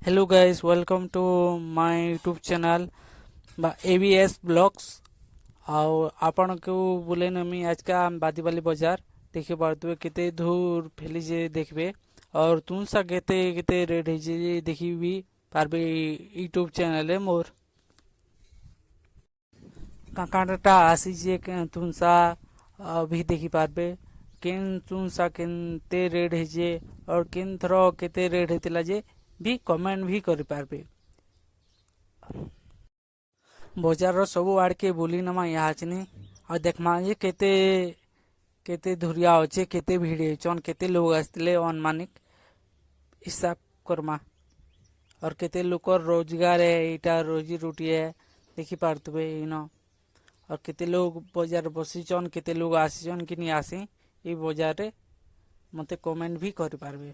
Hello guys, welcome to my YouTube channel बा ABS blogs. और आपण को बोले नमी आज का बादीवाली बाजार देखि पारतुए केते धूर फैली जे देखबे और तुम सा केते केते रेड जे देखि भी पारबे यूट्यूब चैनल है मोर काकाटा आसी जे तुम सा भी देखि पारबे केन तुम सा केनते रेड जे और केन थरो केते रेड हेतिला जे भी कमेंट भी करि पारबे। बजार सबु आड़ के बुली नमा यहाँ और देखमा जे केते केते धुरिया अच्छे केते भीड़ होचन केते लोग आसते अनुमानिक हिसाब करमा और केते लोग रोजगार है इटा रोजी रोटी है देखी पारतुबे इन और केते लोग बजार बसीचन केते लोग आसीचन कि नहीं आसी ये बजार रे मते कमेंट भी करि पारबे।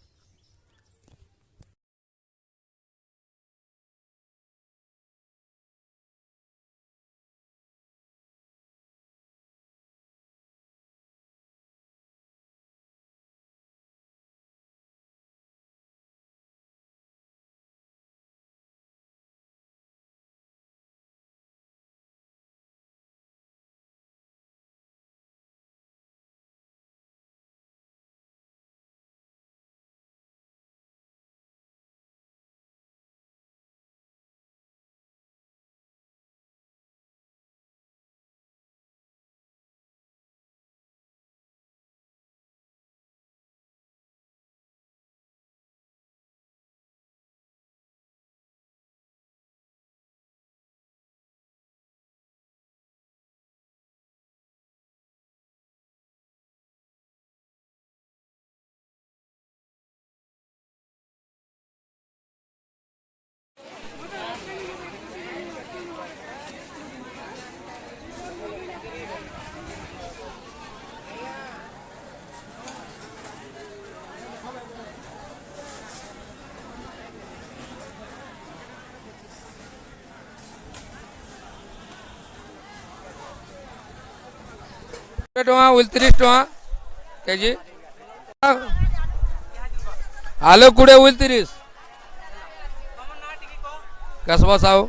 टଙ୍କା 29 ଟଙ୍କା କେଜି ଆଳୁ 20 29 କସବା ସାହୁ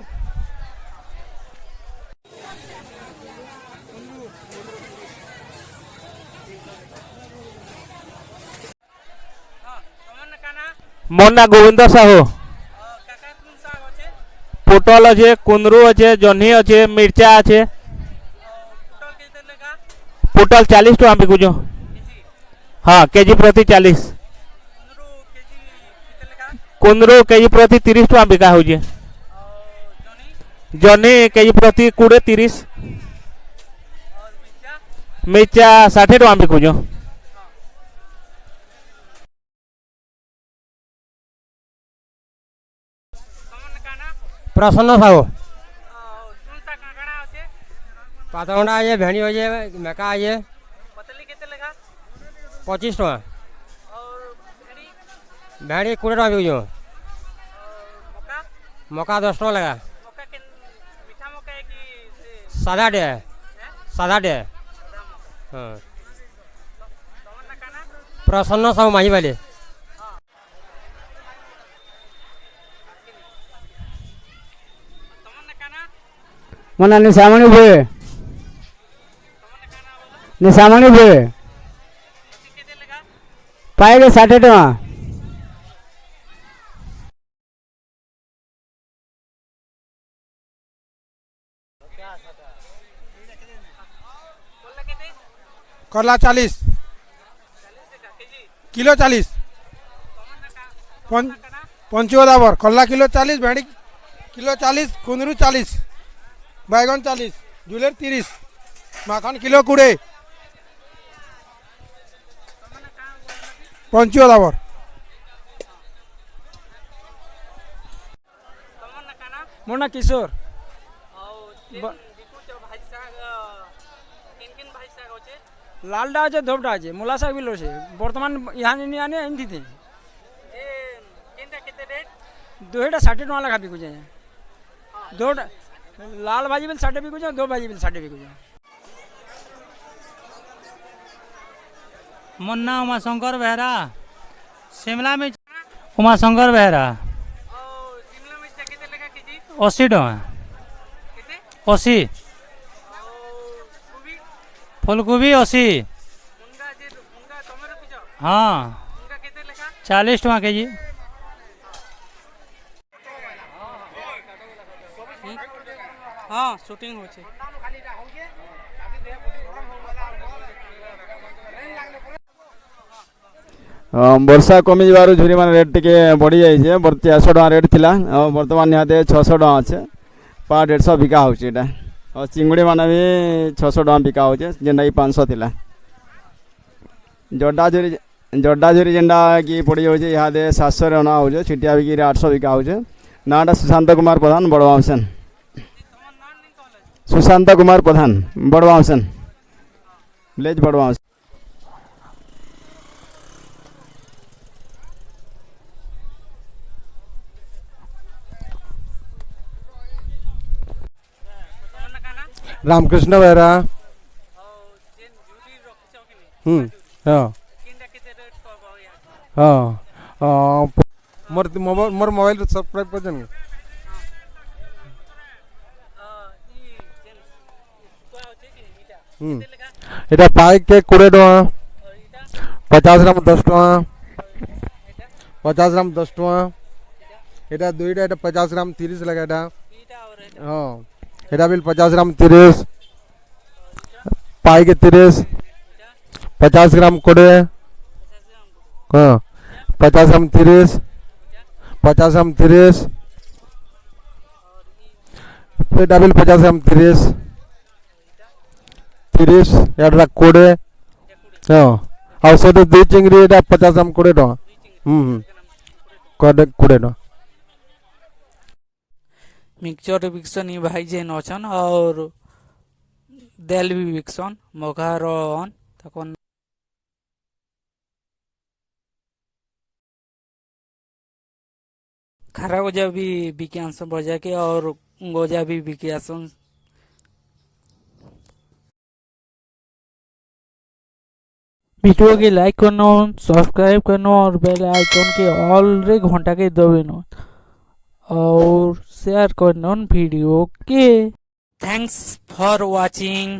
मोर ना गोविंद साहू। पोटल अच्छे, कुंदरू अच्छे, जह्नी अच्छे, मिर्चा अच्छे। पोटल 40 टका बिकुछ। हाँ, केजी प्रति 40। कुंदरू केजी प्रति 30 टका बिका हो। जह्नी केजी प्रति 20 30। मिर्चा 60 टका बिकुछ। प्रसन्न साहू। पातगंडा है, भेणी हो जाए, मेका है 25 टका। भेणी 20 टका बिकुछ। मका 10 टका लगा। सादा डे सादा डे। हाँ, प्रसन्न साहू माझी वाले। मना निशामणी भे निशामणी भे पाएगा 60 टका। करला 40 किलो 40 पंचोदावर करला किलो 40 भेड़ी किलो 40 कुंदरू 40 बैगन 40 जुलेर 30 माखन किलो 20 पंचोदावर। मोर ना किशोर। लालडा আছে ধোপটা আছে মূলা শাক বিল আছে বর্তমান ইহানে নি আনে এনতি থে যে কেনটা কেতে রেট দুইটা 60 টাকা লাগা বিকু যায়। দুইটা लाल भाजी बिल 60 बिकु, दो भाजी बिल 60 बिकु। मुन्ना उमा शंकर बेहरा शिमला में उमा शंकर बेहरा। ଅଶୀ ଟଙ୍କା ଅଶୀ ଫୁଲକୋବି ଅଶୀ ହଁ 40 ଟଙ୍କା କେଜି हाँ शूटिंग होचे ବର୍ଷା କମିଯିବାରୁ ଝୁରିମାନେ ରେଟ୍ ଟିକେ ବଢ଼ିଯାଇଛି 300 ଟଙ୍କା ରେଟ୍ ଥିଲା ଆଉ ବର୍ତ୍ତମାନ ନିହାତି 600 ଟଙ୍କା ଅଛି ପା 150 ବିକା ହେଉଛି ଏଇଟା ଆଉ ଚିଙ୍ଗୁଡ଼ି ମାନେ ବି 600 ଟଙ୍କା ବିକା ହେଉଛି ଯେନ୍ଟାକି 500 ଥିଲା ଜଡା ଝୁରି ଯେନ୍ଟା କି ପଡ଼ିଯାଉଛି ଇହାଦେ 700 ରେ ଅଣା ହେଉଛି ଛିଟିଆ ବିକିରେ 800 ବିକା ହେଉଛି ନାଁଟା ସୁଶାନ୍ତ କୁମାର ପ୍ରଧାନ ବଡ଼ବାମସେନ ସୁଶାନ୍ତ କୁମାର ପ୍ରଧାନ ବଡ଼ବାମସେନ ଭିଲେଜ ବଡ଼ବାମସେନ रामकृष्ण बेहरा हाँ हाँ मोर मोबाइल सब्सक्राइब कर देंगे এটা পাই কে 20 টাকা 50 গ্রাম 10 টাকা 50 গ্রাম 10 টাকা এটা দুইটা এটা 50 গ্রাম 30 লাগা এটা হ্যাঁ এটা বিল 50 গ্রাম 30 পাই কে 30 50 গ্রাম 20 हाँ 50 ग्राम 30 50 ग्राम 30 এটা বিল 50 গ্রাম 30 30 এটা 20 हाँ ଆଉ ସେଠି ଦୁଇ ଚିଙ୍ଗିରି ଏଟା 50 ଗ୍ରାମ 20 ଟଙ୍କା କୋଡେ 20 ଟଙ୍କା मिक्सचर विकसन ये भाई जेन अछन और देल भी विकसन मघार अन तकन खारा गोजा भी बिकियासन बजा के और गोजा भी बिकियासन वीडियो के लाइक करना सब्सक्राइब करना और बेल आइकन के ऑल रे घंटा के दबाना और शेयर करना वीडियो के थैंक्स फॉर वाचिंग।